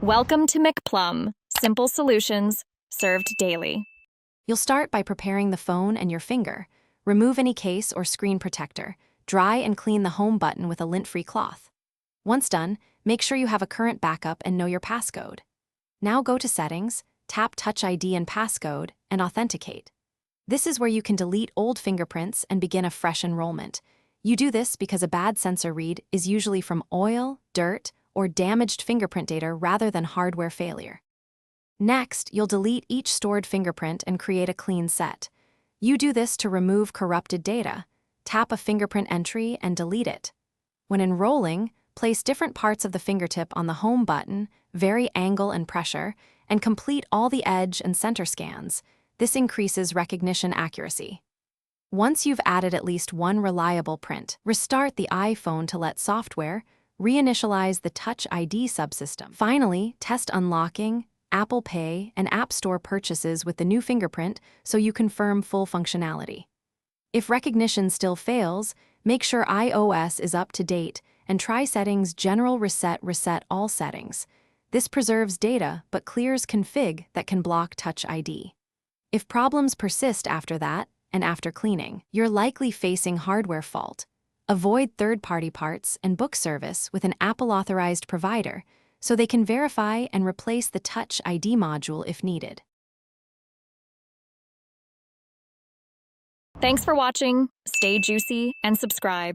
Welcome to McPlum, simple solutions served daily. You'll start by preparing the phone and your finger. Remove any case or screen protector. Dry and clean the home button with a lint-free cloth. Once done, make sure you have a current backup and know your passcode. Now go to Settings, tap Touch ID and Passcode, and authenticate. This is where you can delete old fingerprints and begin a fresh enrollment. You do this because a bad sensor read is usually from oil, dirt, or damaged fingerprint data rather than hardware failure. Next, you'll delete each stored fingerprint and create a clean set. You do this to remove corrupted data. Tap a fingerprint entry and delete it. When enrolling, place different parts of the fingertip on the home button, vary angle and pressure, and complete all the edge and center scans. This increases recognition accuracy. Once you've added at least one reliable print, restart the iPhone to let software reinitialize the Touch ID subsystem. Finally, test unlocking, Apple Pay, and App Store purchases with the new fingerprint so you confirm full functionality. If recognition still fails, make sure iOS is up to date and try Settings General Reset All Settings. This preserves data but clears config that can block Touch ID. If problems persist after that, and after cleaning, you're likely facing hardware fault. Avoid third-party parts and book service with an Apple-authorized provider so they can verify and replace the Touch ID module if needed. Thanks for watching. Stay juicy and subscribe.